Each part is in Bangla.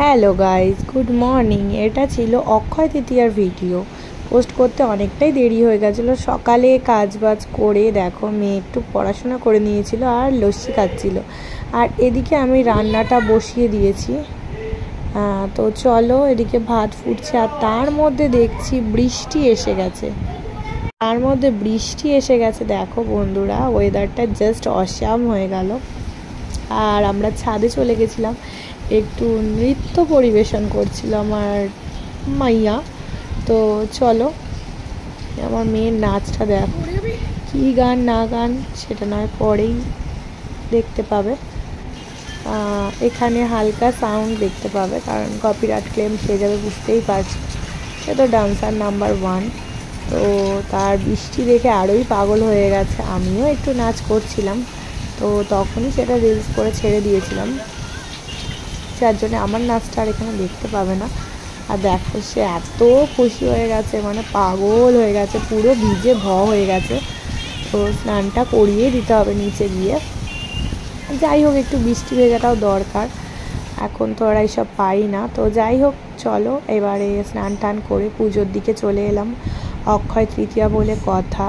Hello guys, good morning. এটা ছিল অক্ষয় তৃতীয়ার ভিডিও। পোস্ট করতে অনেকটাই দেরি হয়ে গেছিলো। সকালে কাজবাজ করে দেখো মেয়ে একটু পড়াশোনা করে নিয়েছিল আর লস্যি খাচ্ছিল। আর এদিকে আমি রান্নাটা বসিয়ে দিয়েছি। তো চলো, এদিকে ভাত ফুটছে আর তার মধ্যে দেখছি বৃষ্টি এসে গেছে। দেখো বন্ধুরা, ওয়েদারটা জাস্ট অসাম হয়ে গেল। আর আমরা ছাদে চলে গেছিলাম, একটু নৃত্য পরিবেশন করছিল আমার মাইয়া। তো চলো, আমার মেয়ের নাচটা দেখো, কী গান না গান সেটা নয় পরেই দেখতে পাবে। এখানে হালকা সাউন্ড দেখতে পাবে, কারণ কপিরাইট ক্লেম খেয়ে যাবে, বুঝতেই পারছি। সে তো ডান্সার নাম্বার 1। তো তার বৃষ্টি দেখে আরোই পাগল হয়ে গেছে। আমিও একটু নাচ করছিলাম, তো তখনই সেটা রিলস করে ছেড়ে দিয়েছিলাম, যার জন্য আমার নাচটা আর এখানে দেখতে পাবে না। আর দেখো, সে এত খুশি হয়ে গেছে, মানে পাগল হয়ে গেছে, পুরো ভিজে হয়ে গেছে। তো স্নানটা করিয়ে দিতে হবে নিচে গিয়ে। যাই হোক, একটু বৃষ্টি ভেজাটাও দরকার, এখন তো ওরা এইসব পাই না। তো যাই হোক, চলো এবারে স্নান টান করে পুজোর দিকে চলে এলাম। অক্ষয় তৃতীয়া বলে কথা,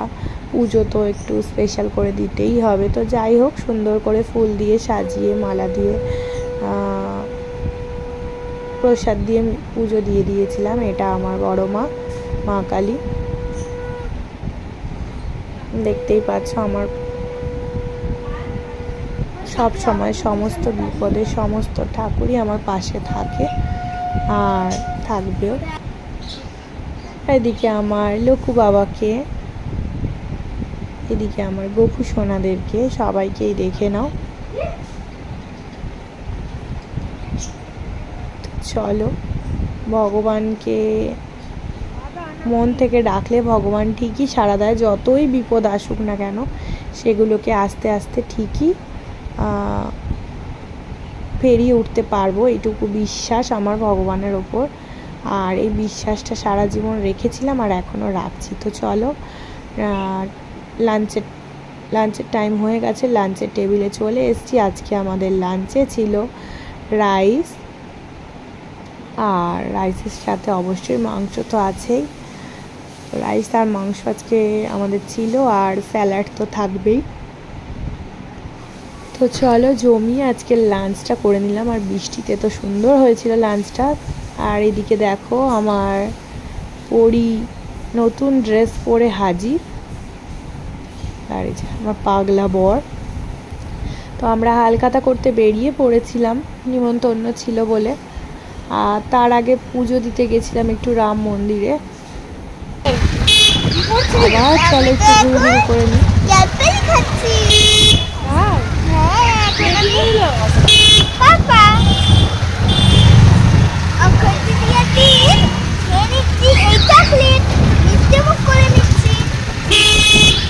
পুজো তো একটু স্পেশাল করে দিতেই হবে। তো যাই হোক, সুন্দর করে ফুল দিয়ে সাজিয়ে মালা দিয়ে প্রসাদ দিয়ে পুজো দিয়ে দিয়েছিলাম। এটা আমার বড় মা কালী, দেখতেই পাচ্ছ। আমার সব সময় সমস্ত বিপদে সমস্ত ঠাকুরই আমার পাশে থাকে আর থাকবেও। এদিকে আমার লক্ষ্মী বাবাকে, এদিকে আমার গোপু সোনাদেরকে, সবাইকেই দেখে নাও। চলো, ভগবানকে মন থেকে ডাকলে ভগবান ঠিকই সাড়া দেয়। যতই বিপদ আসুক না কেন, সেগুলোকে আস্তে আস্তে ঠিকই পেরিয়ে উঠতে পারবো, এইটুকু বিশ্বাস আমার ভগবানের ওপর। আর এই বিশ্বাসটা সারা জীবন রেখেছিলাম আর এখনও রাখছি। তো চলো, লাঞ্চের টাইম হয়ে গেছে, লাঞ্চের টেবিলে চলে এসেছি। আজকে আমাদের লাঞ্চে ছিল রাইস, আর রাইসের সাথে অবশ্যই মাংস তো আছেই। রাইস আর মাংস আজকে আমাদের ছিল, আর স্যালাড তো থাকবেই। তো চলো, জমিয়ে আজকে লাঞ্চটা করে নিলাম। আর বৃষ্টিতে তো সুন্দর হয়েছিল লাঞ্চটা। আর এদিকে দেখো, আমার নতুন ড্রেস পরে হাজির, আর এই যে আমার পাগলা বর। তো আমরা হালখাতা করতে বেরিয়ে পড়েছিলাম, নিমন্ত্রণ ছিল বলে। আর তার আগে পুজো দিতে গেছিলাম একটু রাম মন্দিরে। আবার চলো একটু ঘুরে করে নিই।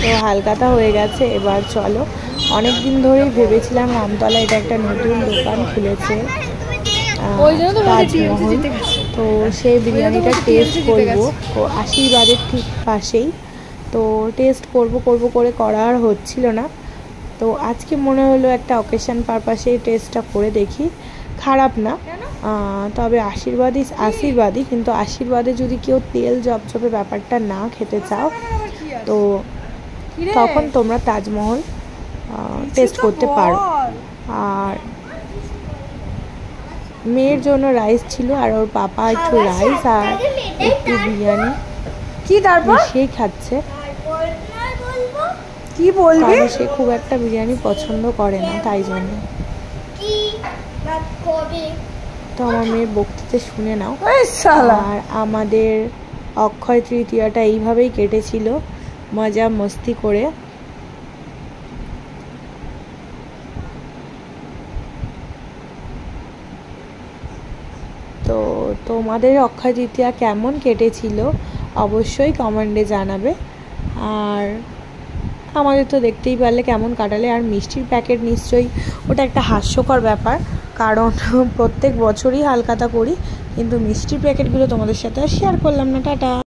তো হালখাতা হয়ে গেছে, এবার চলো। অনেক দিন ধরেই ভেবেছিলাম রামতলা এটা একটা নতুন দোকান খুলেছে, তাজমহল। তো সেই বিরিয়ানিটা টেস্ট করবো, আশীর্বাদের ঠিক পাশেই। তো টেস্ট করব করে করা আর হচ্ছিল না। তো আজকে মনে হলো একটা অকেশন পারপাসে টেস্টটা করে দেখি, খারাপ না। তবে আশীর্বাদই, কিন্তু আশীর্বাদে যদি কেউ তেল জপজপে ব্যাপারটা না খেতে চাও, তো তখন তোমরা তাজমহল টেস্ট করতে পারো। আর মেয়ের জন্য রাইস ছিল, আর ওর পাপা একটু রাইস আর একটু বিরিয়ানি সেই খাচ্ছে। কি বলবি, সে খুব একটা বিরিয়ানি পছন্দ করে না, তাই জন্য। তো আমার মেয়ের বক্তৃতা শুনে নাও। আর আমাদের অক্ষয় তৃতীয়াটা এইভাবেই কেটেছিল, মজা মস্তি করে। তো তোমাদের অক্ষয় তৃতীয়া কেমন কেটেছিল অবশ্যই কমেন্টে জানাবে। আর আমাদের তো দেখতেই পারলে কেমন কাটালে। আর মিষ্টির প্যাকেট নিশ্চয়ই ওটা একটা হাস্যকর ব্যাপার, কারণ প্রত্যেক বছরই হালখাতা করি, কিন্তু মিষ্টির প্যাকেটগুলো তোমাদের সাথে আর শেয়ার করলাম না। টাটা।